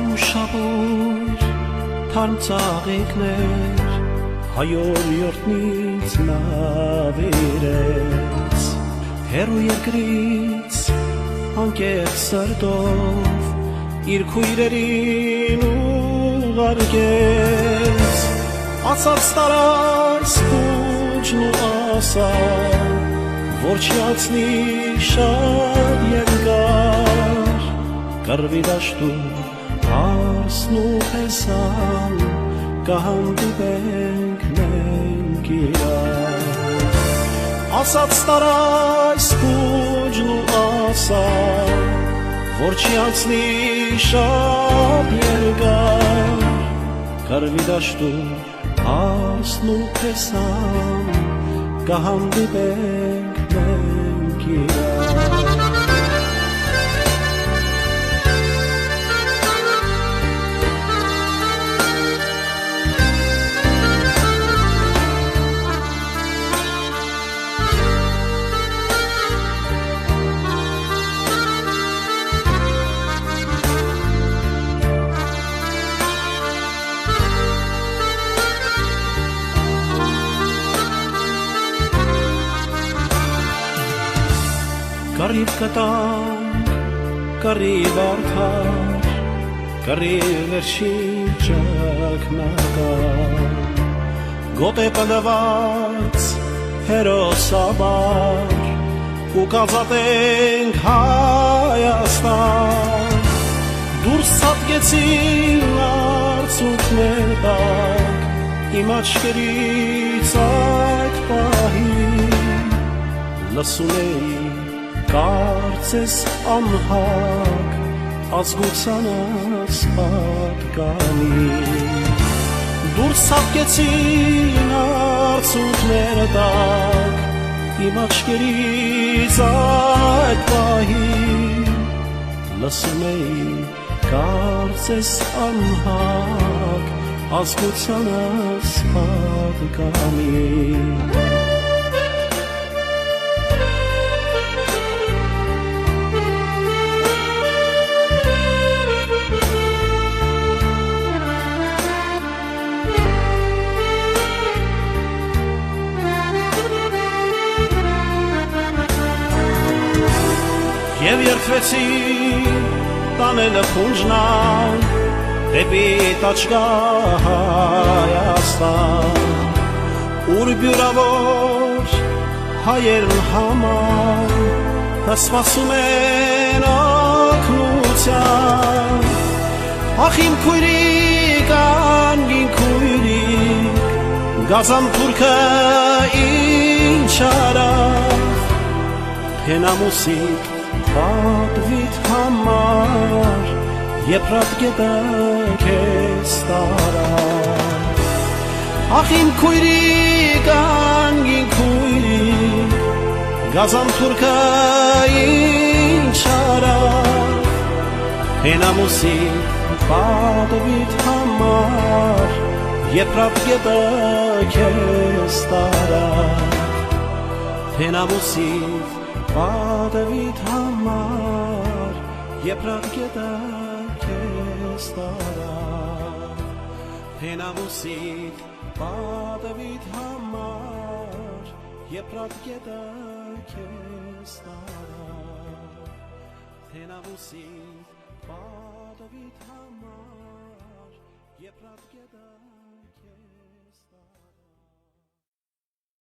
Անուշավոր թարմ ծաղիկներ հայորյորտնից նա վերեց հեռու երկրից անկեղծ սրտով իր քույրերին ուղարկեց ասաց տարայս ուջն ու ասա որ չիացնի շատ երկար կռվի դաշտում հարսն ու փեսան կհանդիպենք մենք իրար ասաց տարայս ուջն ու ասա որ չիացնի շատ երկար կռվի դաշտում հարսն ու փեսան կհանդիպենք մենք իրար Կռիվ կտանք, կռիվ արդար, կռիվ վերջին ճակնակար, գոտ է պնդված հերոսաբար, ու կազատենք Հայաստան, դուրս ցատկեցին արցունքներ տակ, իմ աչքերից այդ պահին, լսում էի կարծես անհակ ազգությանս պատկանի դուրս ցատկեցին արցունքները տակ իմ աչքերից այդ պահին լսում էի կարծես անհակ ազգությանս պատկանի Եվ երդվեցի տանելը փունջնան դեպի տաճկա Հայաստան ուր բյուրավոր հայերն համար հսվասում են ակնության ախ իմ քույրիկ անգին քույրիկ գազան թուրքը ինչ արավ հենամուսիկ պատվիդ համար եփրատ գետը քեզ տարավ ախ իմ քույրիկ անգին քույրիկ գազան թուրքը ինչ արավ հենամուսիկ պատվիդ համար եփրատ գետը քեզ տարավ հենամուսիկ պատվիդ համար եփրատ գետը քեզ տարավ հենամուսիկ պատվիդ համար եփրատ գետը քեզ տարավ հենամուսիկ պատվիդ համար եփրատ գետը